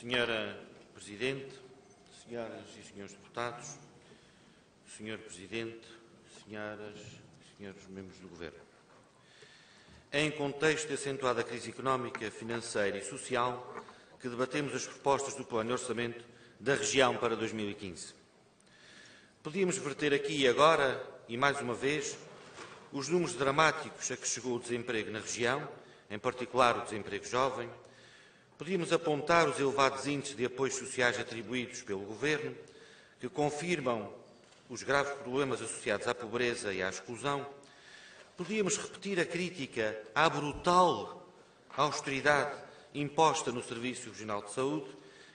Senhora Presidente, senhoras e senhores deputados, Senhor Presidente, senhoras e senhores membros do Governo. Em contexto de acentuada crise económica, financeira e social, que debatemos as propostas do Plano de Orçamento da região para 2015. Podíamos verter aqui e agora, e mais uma vez, os números dramáticos a que chegou o desemprego na região, em particular o desemprego jovem. Podíamos apontar os elevados índices de apoios sociais atribuídos pelo Governo, que confirmam os graves problemas associados à pobreza e à exclusão. Podíamos repetir a crítica à brutal austeridade imposta no Serviço Regional de Saúde,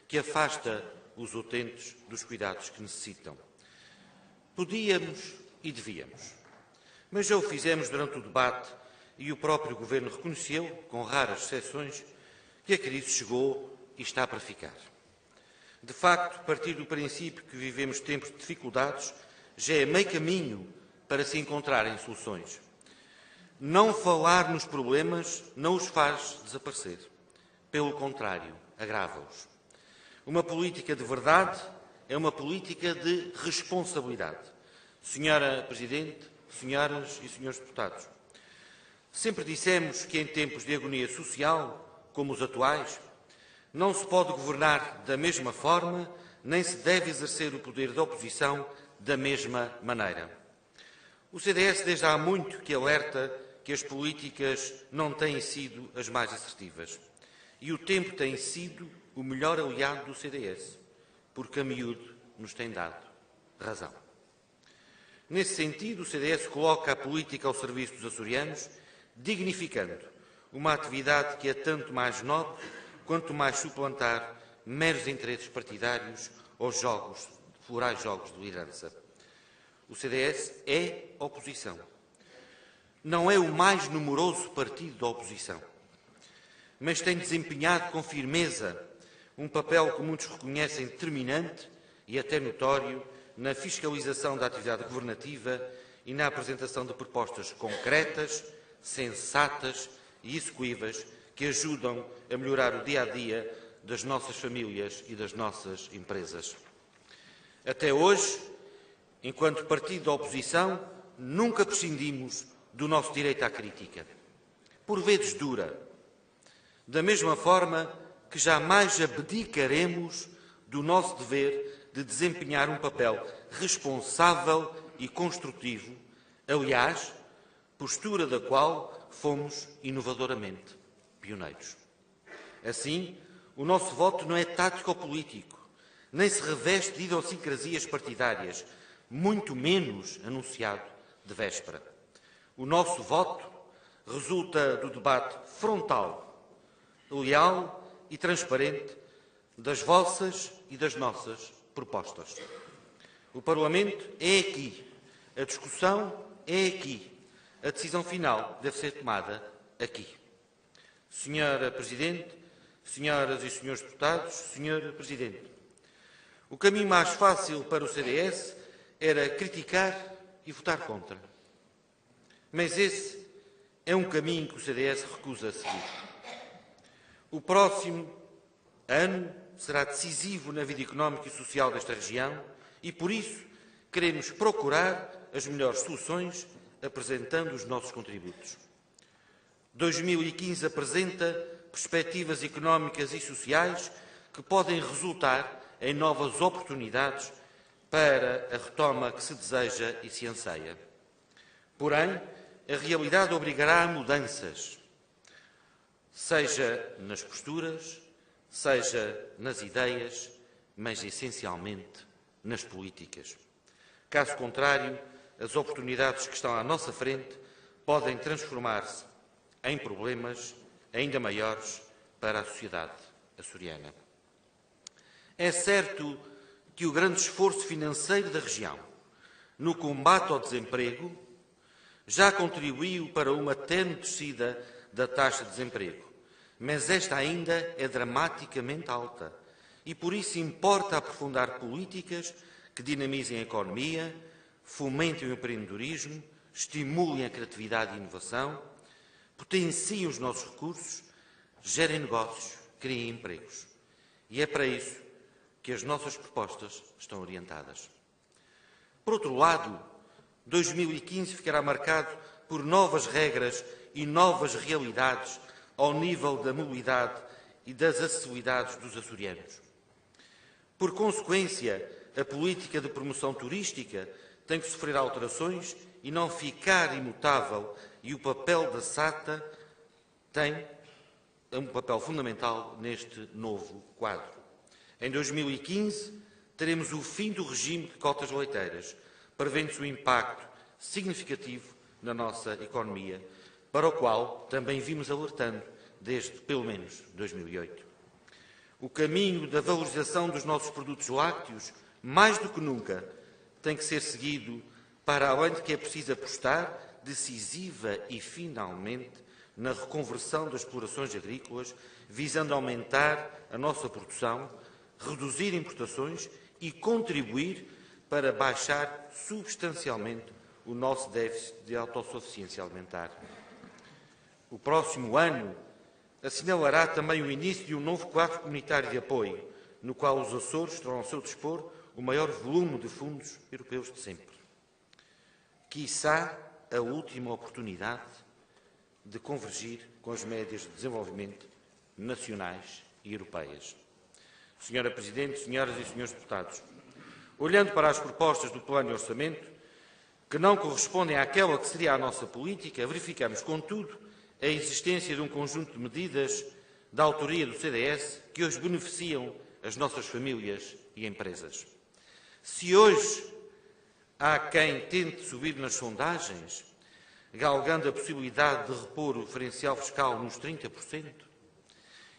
que afasta os utentes dos cuidados que necessitam. Podíamos e devíamos, mas já o fizemos durante o debate e o próprio Governo reconheceu, com raras exceções, que a crise chegou e está para ficar. De facto, partir do princípio que vivemos tempos de dificuldades já é meio caminho para se encontrarem soluções. Não falar nos problemas não os faz desaparecer. Pelo contrário, agrava-os. Uma política de verdade é uma política de responsabilidade. Senhora Presidente, senhoras e senhores deputados, sempre dissemos que em tempos de agonia social, como os atuais, não se pode governar da mesma forma, nem se deve exercer o poder da oposição da mesma maneira. O CDS desde há muito que alerta que as políticas não têm sido as mais assertivas. E o tempo tem sido o melhor aliado do CDS, porque a miúdo nos tem dado razão. Nesse sentido, o CDS coloca a política ao serviço dos açorianos, dignificando uma atividade que é tanto mais nobre quanto mais suplantar meros interesses partidários ou florais jogos de liderança. O CDS é oposição. Não é o mais numeroso partido da oposição, mas tem desempenhado com firmeza um papel que muitos reconhecem determinante e até notório na fiscalização da atividade governativa e na apresentação de propostas concretas, sensatas e execuíveis que ajudam a melhorar o dia-a-dia das nossas famílias e das nossas empresas. Até hoje, enquanto partido da oposição, nunca prescindimos do nosso direito à crítica, por vezes dura, da mesma forma que jamais abdicaremos do nosso dever de desempenhar um papel responsável e construtivo, aliás, postura da qual fomos inovadoramente pioneiros. Assim, o nosso voto não é tático ou político, nem se reveste de idiosincrasias partidárias, muito menos anunciado de véspera. O nosso voto resulta do debate frontal, leal e transparente das vossas e das nossas propostas. O Parlamento é aqui, a discussão é aqui, a decisão final deve ser tomada aqui. Senhora Presidente, senhoras e senhores deputados, Senhor Presidente, o caminho mais fácil para o CDS era criticar e votar contra. Mas esse é um caminho que o CDS recusa a seguir. O próximo ano será decisivo na vida económica e social desta região e, por isso, queremos procurar as melhores soluções apresentando os nossos contributos. 2015 apresenta perspectivas económicas e sociais que podem resultar em novas oportunidades para a retoma que se deseja e se anseia. Porém, a realidade obrigará a mudanças, seja nas posturas, seja nas ideias, mas essencialmente nas políticas. Caso contrário, as oportunidades que estão à nossa frente podem transformar-se em problemas ainda maiores para a sociedade açoriana. É certo que o grande esforço financeiro da região no combate ao desemprego já contribuiu para uma tenue descida da taxa de desemprego, mas esta ainda é dramaticamente alta e por isso importa aprofundar políticas que dinamizem a economia, fomentem o empreendedorismo, estimulem a criatividade e a inovação, potenciem os nossos recursos, gerem negócios, criem empregos. E é para isso que as nossas propostas estão orientadas. Por outro lado, 2015 ficará marcado por novas regras e novas realidades ao nível da mobilidade e das acessibilidades dos açorianos. Por consequência, a política de promoção turística tem que sofrer alterações e não ficar imutável, e o papel da SATA tem um papel fundamental neste novo quadro. Em 2015, teremos o fim do regime de cotas leiteiras, prevendo-se um impacto significativo na nossa economia, para o qual também vimos alertando desde, pelo menos, 2008. O caminho da valorização dos nossos produtos lácteos, mais do que nunca, tem que ser seguido, para além de que é preciso apostar decisiva e finalmente na reconversão das explorações agrícolas, visando aumentar a nossa produção, reduzir importações e contribuir para baixar substancialmente o nosso déficit de autossuficiência alimentar. O próximo ano assinalará também o início de um novo quadro comunitário de apoio, no qual os Açores terão ao seu dispor o maior volume de fundos europeus de sempre. Quiçá a última oportunidade de convergir com as médias de desenvolvimento nacionais e europeias. Senhora Presidente, senhoras e senhores deputados, olhando para as propostas do Plano de Orçamento, que não correspondem àquela que seria a nossa política, verificamos, contudo, a existência de um conjunto de medidas da autoria do CDS que hoje beneficiam as nossas famílias e empresas. Se hoje há quem tente subir nas sondagens, galgando a possibilidade de repor o diferencial fiscal nos 30%,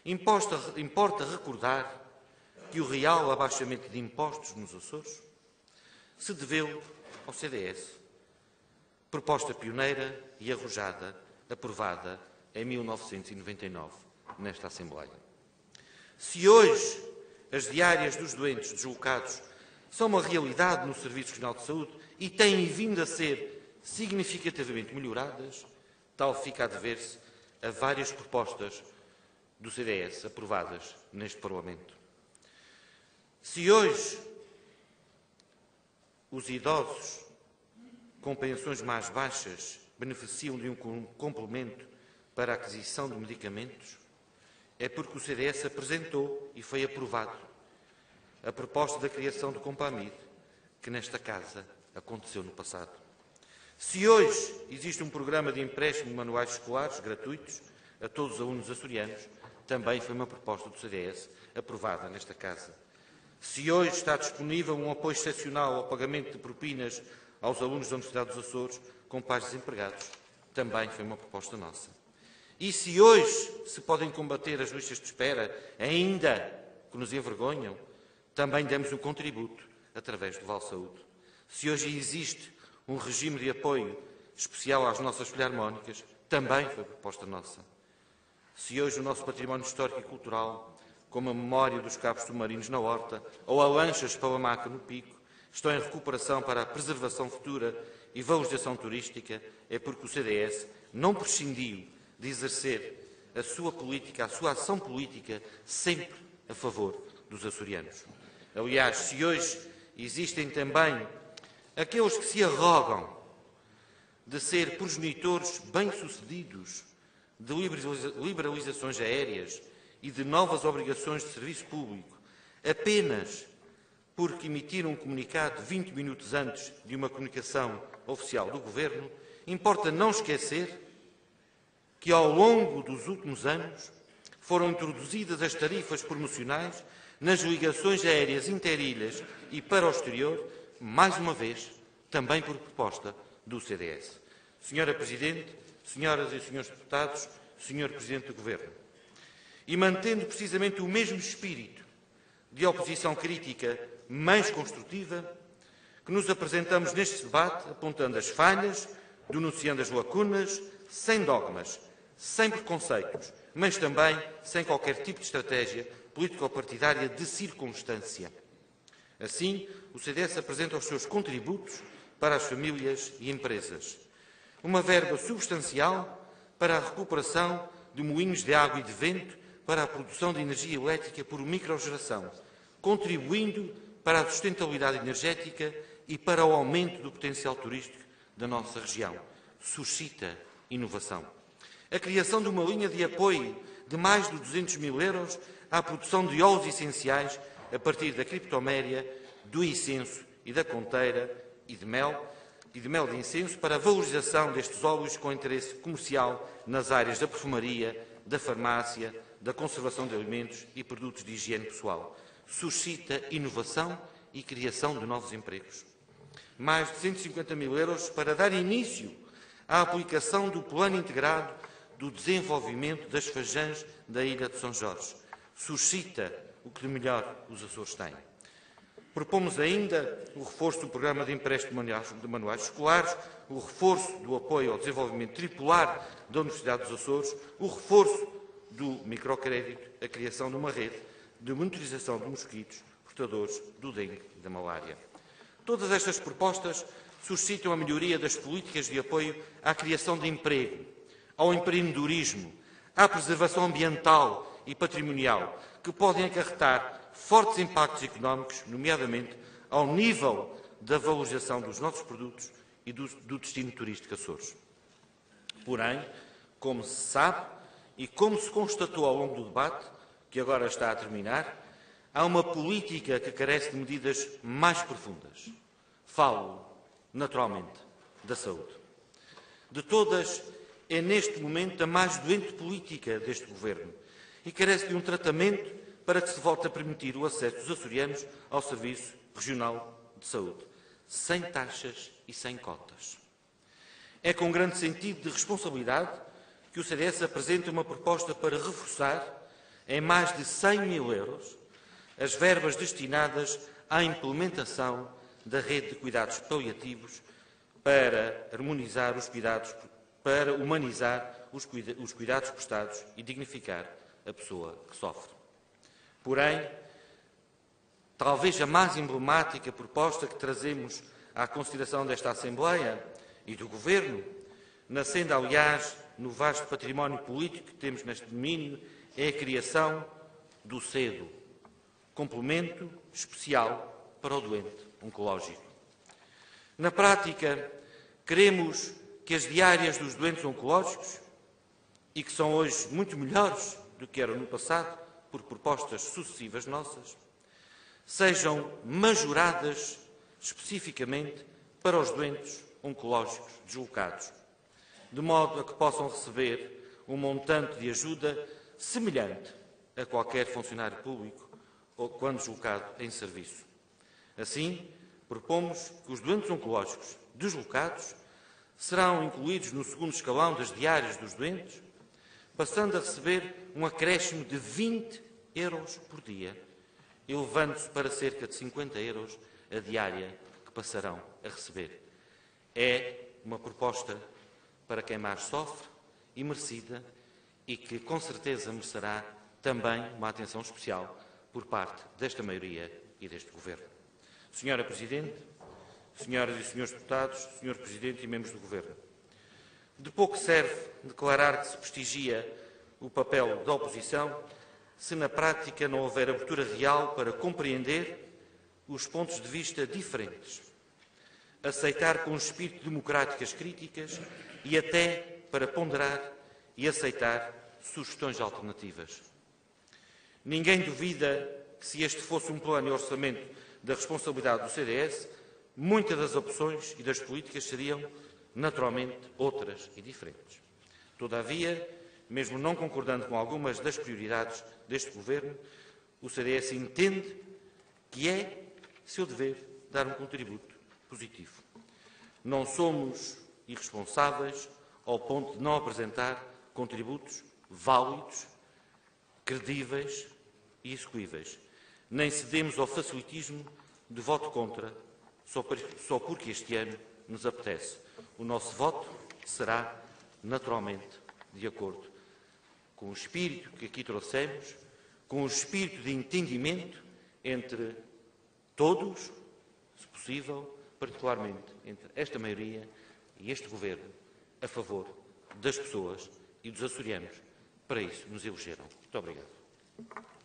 importa recordar que o real abaixamento de impostos nos Açores se deveu ao CDS, proposta pioneira e arrojada, aprovada em 1999, nesta Assembleia. Se hoje as diárias dos doentes deslocados são uma realidade no Serviço Regional de Saúde e têm vindo a ser significativamente melhoradas, tal fica a dever-se a várias propostas do CDS aprovadas neste Parlamento. Se hoje os idosos com pensões mais baixas beneficiam de um complemento para a aquisição de medicamentos, é porque o CDS apresentou e foi aprovado a proposta da criação do Compamid, que nesta Casa aconteceu no passado. Se hoje existe um programa de empréstimo de manuais escolares gratuitos a todos os alunos açorianos, também foi uma proposta do CDS aprovada nesta Casa. Se hoje está disponível um apoio excepcional ao pagamento de propinas aos alunos da Universidade dos Açores com pais desempregados, também foi uma proposta nossa. E se hoje se podem combater as listas de espera, ainda que nos envergonham, também demos um contributo através do Vale Saúde. Se hoje existe um regime de apoio especial às nossas filarmónicas, também foi proposta nossa. Se hoje o nosso património histórico e cultural, como a memória dos cabos submarinos na Horta ou a lanchas para a Maca no Pico, estão em recuperação para a preservação futura e valorização turística, é porque o CDS não prescindiu de exercer a sua política, a sua ação política, sempre a favor dos açorianos. Aliás, se hoje existem também aqueles que se arrogam de ser progenitores bem-sucedidos de liberalizações aéreas e de novas obrigações de serviço público, apenas porque emitiram um comunicado 20 minutos antes de uma comunicação oficial do Governo, importa não esquecer que ao longo dos últimos anos foram introduzidas as tarifas promocionais nas ligações aéreas interilhas e para o exterior, mais uma vez, também por proposta do CDS. Senhora Presidente, senhoras e senhores deputados, Senhor Presidente do Governo, e mantendo precisamente o mesmo espírito de oposição crítica, mas construtiva, que nos apresentamos neste debate, apontando as falhas, denunciando as lacunas, sem dogmas, sem preconceitos, mas também sem qualquer tipo de estratégia político-partidária de circunstância. Assim, o CDS apresenta os seus contributos para as famílias e empresas. Uma verba substancial para a recuperação de moinhos de água e de vento para a produção de energia elétrica por microgeração, contribuindo para a sustentabilidade energética e para o aumento do potencial turístico da nossa região. Suscita inovação. A criação de uma linha de apoio de mais de 200 mil euros à produção de óleos essenciais a partir da criptoméria, do incenso e da conteira e de mel de incenso para a valorização destes óleos com interesse comercial nas áreas da perfumaria, da farmácia, da conservação de alimentos e produtos de higiene pessoal. Suscita inovação e criação de novos empregos. Mais de 150 mil euros para dar início à aplicação do Plano Integrado do Desenvolvimento das Fajãs da Ilha de São Jorge. Suscita o que de melhor os Açores têm. Propomos ainda o reforço do programa de empréstimo de manuais escolares, o reforço do apoio ao desenvolvimento tripular da Universidade dos Açores, o reforço do microcrédito, a criação de uma rede de monitorização de mosquitos portadores do dengue e da malária. Todas estas propostas suscitam a melhoria das políticas de apoio à criação de emprego, ao empreendedorismo, à preservação ambiental e patrimonial, que podem acarretar fortes impactos económicos, nomeadamente ao nível da valorização dos nossos produtos e do destino turístico Açores. Porém, como se sabe e como se constatou ao longo do debate, que agora está a terminar, há uma política que carece de medidas mais profundas. Falo, naturalmente, da saúde. De todas, é neste momento a mais doente política deste Governo e carece de um tratamento para que se volte a permitir o acesso dos açorianos ao Serviço Regional de Saúde, sem taxas e sem cotas. É com grande sentido de responsabilidade que o CDS apresenta uma proposta para reforçar, em mais de 100 mil euros, as verbas destinadas à implementação da rede de cuidados paliativos para harmonizar os cuidados, para humanizar os cuidados prestados e dignificar a pessoa que sofre. Porém, talvez a mais emblemática proposta que trazemos à consideração desta Assembleia e do Governo, nascendo, aliás, no vasto património político que temos neste domínio, é a criação do CEDO, complemento especial para o doente oncológico. Na prática, queremos que as diárias dos doentes oncológicos, e que são hoje muito melhores do que eram no passado, por propostas sucessivas nossas, sejam majoradas especificamente para os doentes oncológicos deslocados, de modo a que possam receber um montante de ajuda semelhante a qualquer funcionário público ou quando deslocado em serviço. Assim, propomos que os doentes oncológicos deslocados serão incluídos no segundo escalão das diárias dos doentes, passando a receber um acréscimo de 20 euros por dia, elevando-se para cerca de 50 euros a diária que passarão a receber. É uma proposta para quem mais sofre e merecida e que, com certeza, merecerá também uma atenção especial por parte desta maioria e deste Governo. Senhora Presidente, senhoras e senhores deputados, Senhor Presidente e membros do Governo, de pouco serve declarar que se prestigia o papel da oposição se na prática não houver abertura real para compreender os pontos de vista diferentes, aceitar com espírito democrático as críticas e até para ponderar e aceitar sugestões alternativas. Ninguém duvida que, se este fosse um plano e orçamento da responsabilidade do CDS, muitas das opções e das políticas seriam, naturalmente, outras e diferentes. Todavia, mesmo não concordando com algumas das prioridades deste Governo, o CDS entende que é seu dever dar um contributo positivo. Não somos irresponsáveis ao ponto de não apresentar contributos válidos, credíveis e execuíveis. Nem cedemos ao facilitismo de voto contra, só porque este ano nos apetece. O nosso voto será, naturalmente, de acordo com o espírito que aqui trouxemos, com o espírito de entendimento entre todos, se possível, particularmente entre esta maioria e este Governo, a favor das pessoas e dos açorianos, para isso nos elegeram. Muito obrigado.